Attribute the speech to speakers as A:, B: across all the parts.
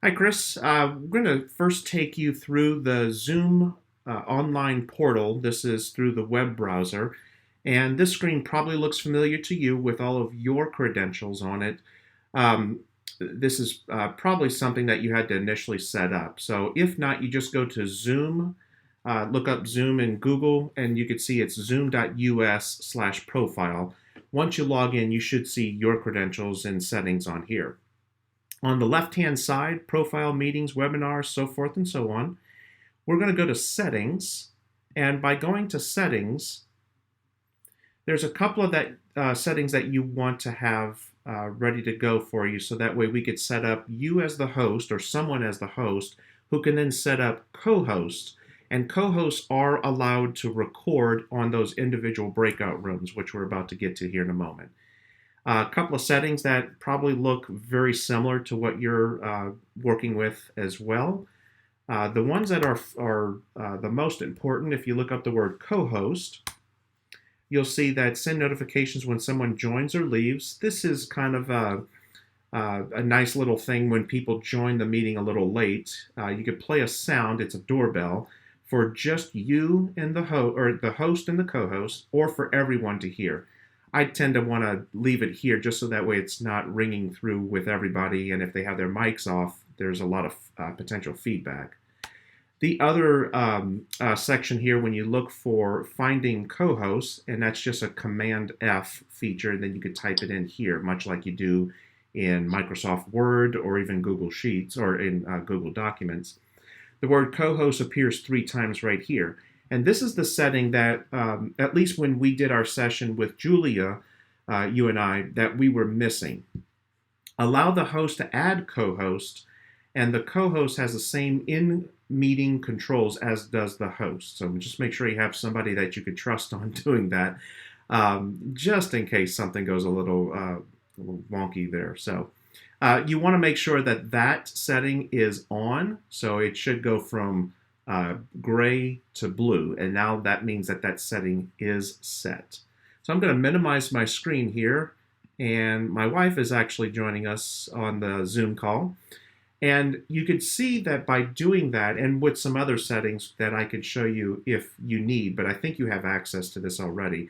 A: Hi, Chris. We're going to first take you through the Zoom online portal. This is through the web browser. And this screen probably looks familiar to you with all of your credentials on it. Um, this is probably something that you had to initially set up. So if not, you just go to Zoom, look up Zoom in Google, and you can see it's zoom.us/profile. Once you log in, you should see your credentials and settings on here. On the left-hand side, profile, meetings, webinars, so forth and so on. We're going to go to settings, and by going to settings, there's a couple of settings that you want to have ready to go for you, so that way we could set up you as the host or someone as the host who can then set up co-hosts. And co-hosts are allowed to record on those individual breakout rooms, which we're about to get to here in a moment. A couple of settings that probably look very similar to what you're working with as well. The ones that are the most important, if you look up the word co-host, you'll see that send notifications when someone joins or leaves. This is kind of a nice little thing when people join the meeting a little late. You could play a sound, it's a doorbell, for just you and the host and the co-host, or for everyone to hear. I tend to want to leave it here just so that way it's not ringing through with everybody, and if they have their mics off, there's a lot of potential feedback. The other section here, when you look for finding co-hosts, and that's just a Command F feature, and then you could type it in here, much like you do in Microsoft Word or even Google Sheets or in Google Documents. The word co-host appears 3 times right here. And this is the setting that, at least when we did our session with Julia, you and I, that we were missing. Allow the host to add co-host, and the co-host has the same in-meeting controls as does the host. So just make sure you have somebody that you could trust on doing that, just in case something goes a little wonky there. So you want to make sure that that setting is on, so it should go from gray to blue, and now that means that that setting is set. So I'm going to minimize my screen here, and my wife is actually joining us on the Zoom call. And you could see that by doing that, and with some other settings that I could show you if you need, but I think you have access to this already,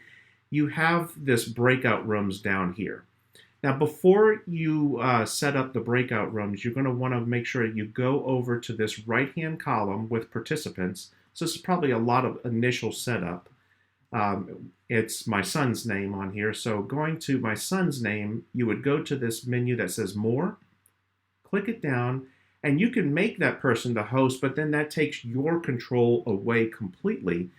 A: you have this breakout rooms down here. Now, before you set up the breakout rooms, you're going to want to make sure you go over to this right-hand column with participants. So this is probably a lot of initial setup. It's my son's name on here. So going to my son's name, you would go to this menu that says More, click it down, and you can make that person the host, but then that takes your control away completely,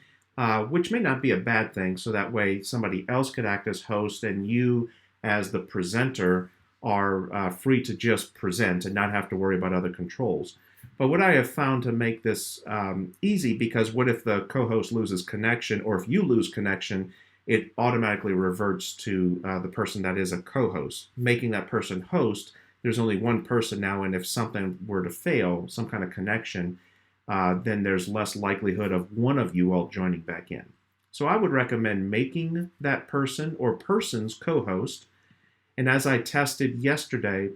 A: which may not be a bad thing. So that way somebody else could act as host, and you as the presenter are free to just present and not have to worry about other controls. But what I have found to make this easy, because what if the co-host loses connection, or if you lose connection, it automatically reverts to the person that is a co-host. Making that person host, there's only one person now, and if something were to fail, some kind of connection, then there's less likelihood of one of you all joining back in. So I would recommend making that person or persons co-host. And as I tested yesterday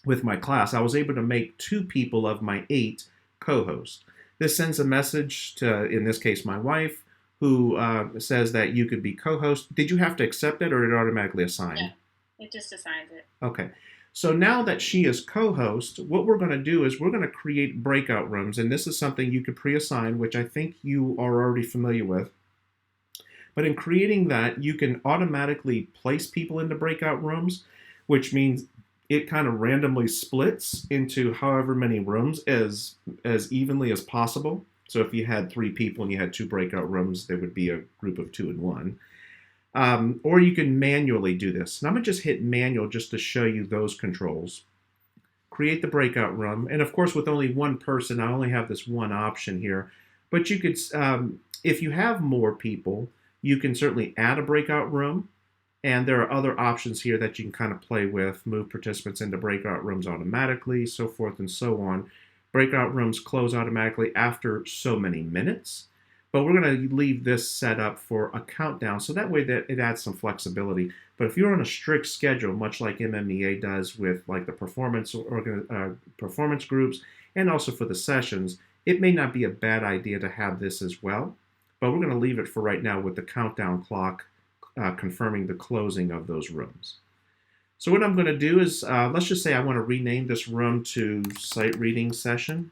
A: with my class, I was able to make 2 people of my 8 co-hosts. This sends a message to, in this case, my wife, who says that you could be co-host. Did you have to accept it, or did it automatically assign?
B: Yeah, it just assigns it.
A: Okay. So now that she is co-host, what we're going to do is we're going to create breakout rooms. And this is something you could pre-assign, which I think you are already familiar with. But in creating that, you can automatically place people into breakout rooms, which means it kind of randomly splits into however many rooms as evenly as possible. So if you had 3 people and you had 2 breakout rooms, there would be a group of 2 in 1. Or you can manually do this. And I'm going to just hit manual just to show you those controls. Create the breakout room. And of course, with only one person, I only have this one option here. But you could, if you have more people, you can certainly add a breakout room, and there are other options here that you can kind of play with, move participants into breakout rooms automatically, so forth and so on. Breakout rooms close automatically after so many minutes. But we're going to leave this set up for a countdown, so that way that it adds some flexibility. But if you're on a strict schedule, much like MMEA does with like the performance groups and also for the sessions, it may not be a bad idea to have this as well. But we're going to leave it for right now with the countdown clock confirming the closing of those rooms. So what I'm going to do is, let's just say I want to rename this room to Sight Reading Session.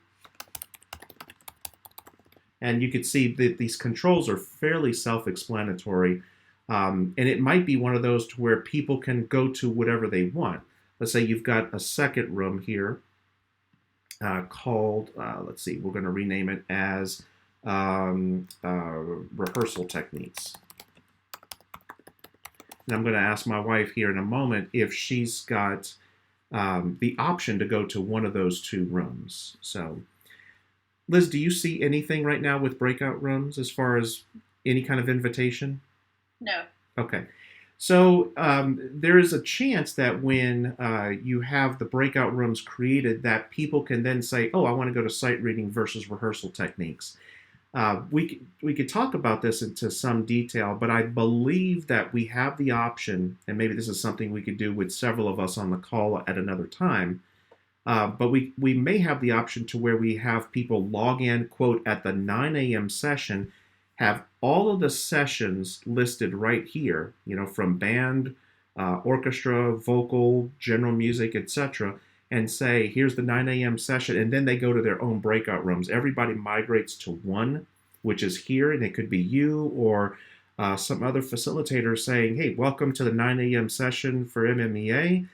A: And you can see that these controls are fairly self-explanatory. And it might be one of those to where people can go to whatever they want. Let's say you've got a second room here called, let's see, we're going to rename it as Rehearsal Techniques. And I'm going to ask my wife here in a moment if she's got the option to go to one of those two rooms. So, Liz, do you see anything right now with breakout rooms as far as any kind of invitation?
B: No.
A: Okay. So there is a chance that when you have the breakout rooms created that people can then say, oh, I want to go to sight reading versus rehearsal techniques. We could talk about this into some detail, but I believe that we have the option, and maybe this is something we could do with several of us on the call at another time, but we may have the option to where we have people log in, quote, at the 9 a.m. session, have all of the sessions listed right here, you know, from band, orchestra, vocal, general music, etc., and say, here's the 9 a.m. session, and then they go to their own breakout rooms. Everybody migrates to one, which is here, and it could be you or some other facilitator saying, hey, welcome to the 9 a.m. session for MMEA.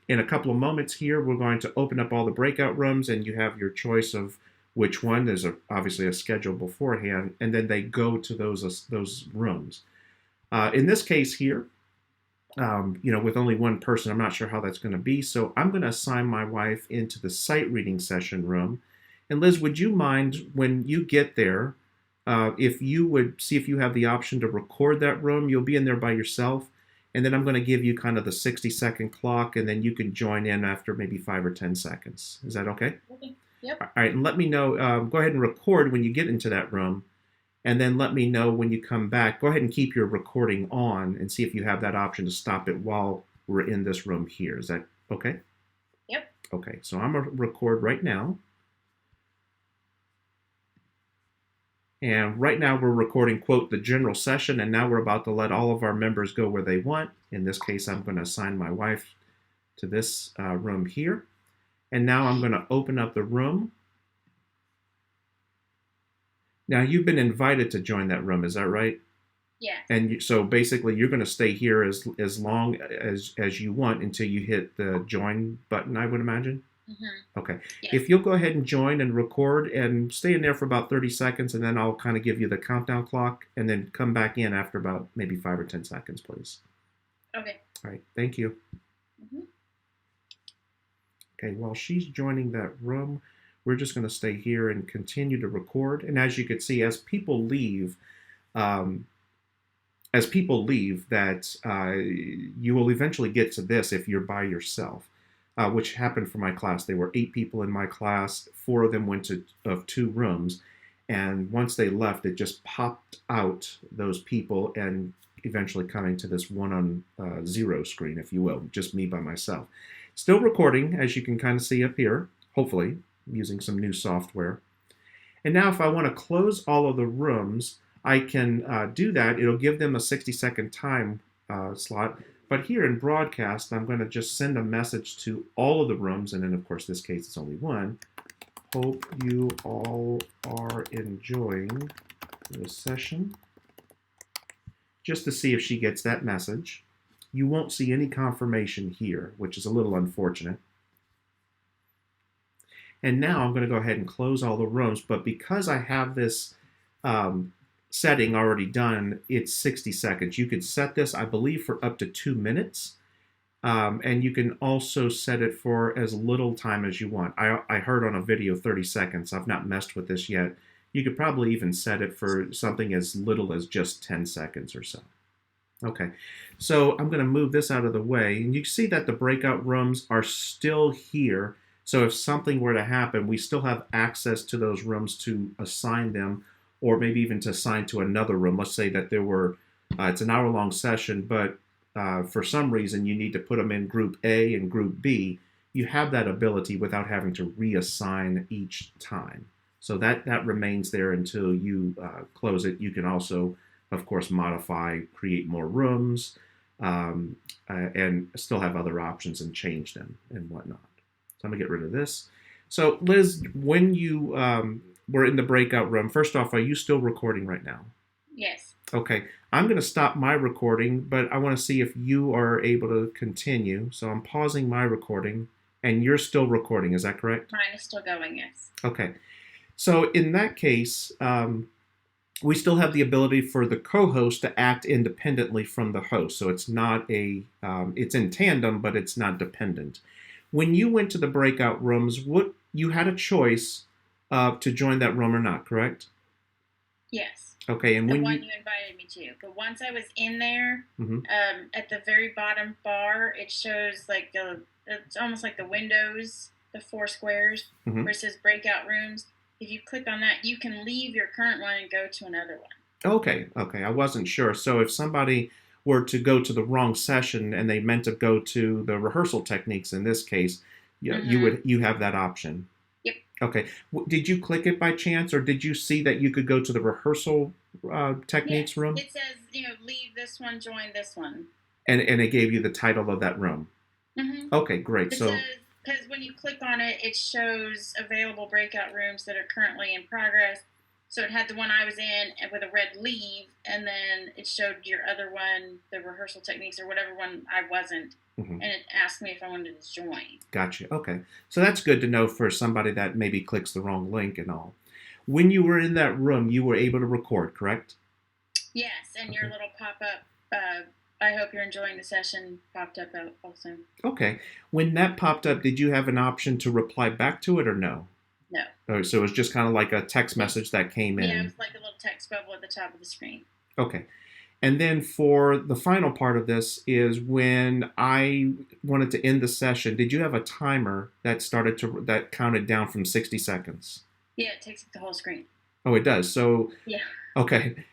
A: In a couple of moments here, we're going to open up all the breakout rooms, and you have your choice of which one. There's obviously a schedule beforehand, and then they go to those rooms. In this case here, you know, with only one person, I'm not sure how that's going to be. So I'm going to assign my wife into the sight reading session room. And Liz, would you mind when you get there, if you would see if you have the option to record that room? You'll be in there by yourself. And then I'm going to give you kind of the 60-second clock, and then you can join in after maybe 5 or 10 seconds. Is that okay?
B: Okay. Yep.
A: All right, and let me know. Go ahead and record when you get into that room. And then let me know when you come back. Go ahead and keep your recording on and see if you have that option to stop it while we're in this room here. Is that okay?
B: Yep.
A: Okay, so I'm going to record right now. And right now we're recording, quote, the general session, and now we're about to let all of our members go where they want. In this case, I'm going to assign my wife to this room here. And now I'm going to open up the room. Now, you've been invited to join that room, is that right?
B: Yeah.
A: And so basically, you're going to stay here as long as you want until you hit the join button, I would imagine?
B: Mm-hmm.
A: Okay.
B: Yes.
A: If you'll go ahead and join and record and stay in there for about 30 seconds, and then I'll kind of give you the countdown clock, and then come back in after about maybe 5 or 10 seconds, please.
B: Okay.
A: All right. Thank you.
B: Mm-hmm.
A: Okay. While she's joining that room, we're just going to stay here and continue to record. And as you can see, as people leave, that you will eventually get to this if you're by yourself, which happened for my class. There were 8 people in my class. 4 of them went to 2 rooms. And once they left, it just popped out those people and eventually coming to this 1-on-0 screen, if you will, just me by myself. Still recording, as you can kind of see up here, hopefully, using some new software. And now if I want to close all of the rooms, I can do that. It'll give them a 60-second time slot. But here in broadcast, I'm going to just send a message to all of the rooms. And then, of course, this case, it's only one. Hope you all are enjoying the session. Just to see if she gets that message. You won't see any confirmation here, which is a little unfortunate. And now I'm going to go ahead and close all the rooms, but because I have this setting already done, it's 60 seconds. You could set this, I believe, for up to 2 minutes, and you can also set it for as little time as you want. I heard on a video 30 seconds. I've not messed with this yet. You could probably even set it for something as little as just 10 seconds or so. Okay, so I'm going to move this out of the way, and you see that the breakout rooms are still here. So if something were to happen, we still have access to those rooms to assign them or maybe even to assign to another room. Let's say that there were, it's an hour-long session, but for some reason you need to put them in group A and group B. You have that ability without having to reassign each time. So that remains there until you close it. You can also, of course, modify, create more rooms, and still have other options and change them and whatnot. So I'm going to get rid of this. So Liz, when you were in the breakout room, first off, are you still recording right now?
B: Yes.
A: Okay, I'm going to stop my recording, but I want to see if you are able to continue. So I'm pausing my recording, and you're still recording. Is that correct?
B: Mine is still going, yes.
A: Okay. So in that case, we still have the ability for the co-host to act independently from the host. So it's not it's in tandem, but it's not dependent. When you went to the breakout rooms, you had a choice to join that room or not, correct?
B: Yes.
A: Okay, and
B: The
A: when
B: one
A: you
B: you invited me to. But once I was in there,
A: Mhm.
B: at the very bottom bar, it shows like it's almost like the windows, the 4 squares,
A: Mhm.
B: where it says breakout rooms. If you click on that, you can leave your current one and go to another one.
A: Okay, I wasn't sure. So if somebody were to go to the wrong session and they meant to go to the rehearsal techniques in this case, you have that option.
B: Yep.
A: Okay. Did you click it by chance, or did you see that you could go to the rehearsal techniques
B: Yes.
A: room?
B: It says, leave this one, join this one.
A: And it gave you the title of that room.
B: Mm-hmm.
A: Okay, great.
B: It
A: So
B: says, because when you click on it, it shows available breakout rooms that are currently in progress. So it had the one I was in and with a red leave, and then it showed your other one, the rehearsal techniques or whatever one I wasn't, and it asked me if I wanted to join.
A: Gotcha. Okay. So that's good to know for somebody that maybe clicks the wrong link and all. When you were in that room, you were able to record, correct?
B: Yes, and your
A: Okay.
B: little pop-up, I hope you're enjoying the session, popped up also.
A: Okay. When that popped up, did you have an option to reply back to it or no?
B: No.
A: Oh, so it was just kind of like a text message that came in.
B: Yeah, it was like a little text bubble at the top of the screen.
A: Okay. And then for the final part of this is when I wanted to end the session, did you have a timer that counted down from 60 seconds?
B: Yeah, it takes up the whole screen.
A: Oh, it does. So,
B: Yeah.
A: okay.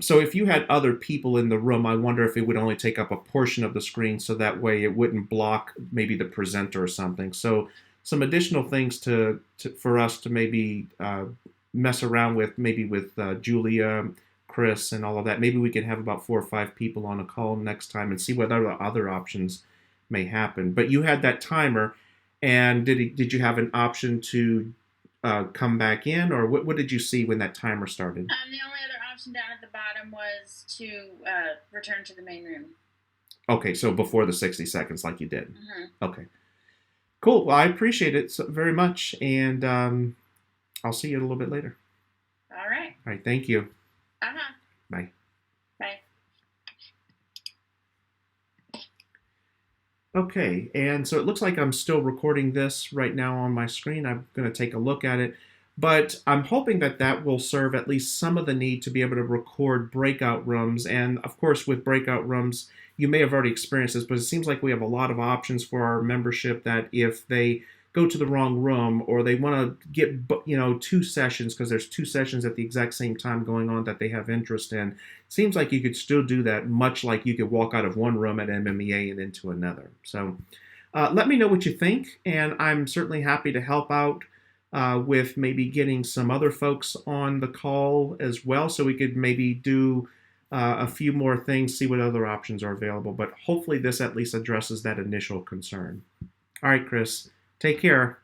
A: So if you had other people in the room, I wonder if it would only take up a portion of the screen so that way it wouldn't block maybe the presenter or something. So some additional things for us to maybe mess around with, maybe with Julia, Chris, and all of that. Maybe we can have about 4 or 5 people on a call next time and see what other options may happen. But you had that timer, and did you have an option to come back in, or what did you see when that timer started?
B: The only other option down at the bottom was to return to the main room.
A: Okay, so before the 60 seconds, like you did.
B: Mm-hmm.
A: Okay. Cool. Well, I appreciate it very much, and I'll see you a little bit later.
B: All right.
A: All right. Thank you.
B: Uh-huh.
A: Bye.
B: Bye.
A: Okay, and so it looks like I'm still recording this right now on my screen. I'm going to take a look at it, but I'm hoping that will serve at least some of the need to be able to record breakout rooms. And of course, with breakout rooms, you may have already experienced this, but it seems like we have a lot of options for our membership that if they go to the wrong room or they want to get 2 sessions because there's 2 sessions at the exact same time going on that they have interest in, seems like you could still do that, much like you could walk out of one room at MMEA and into another. So let me know what you think, and I'm certainly happy to help out with maybe getting some other folks on the call as well, so we could maybe do a few more things, see what other options are available. But hopefully this at least addresses that initial concern. All right, Chris, take care.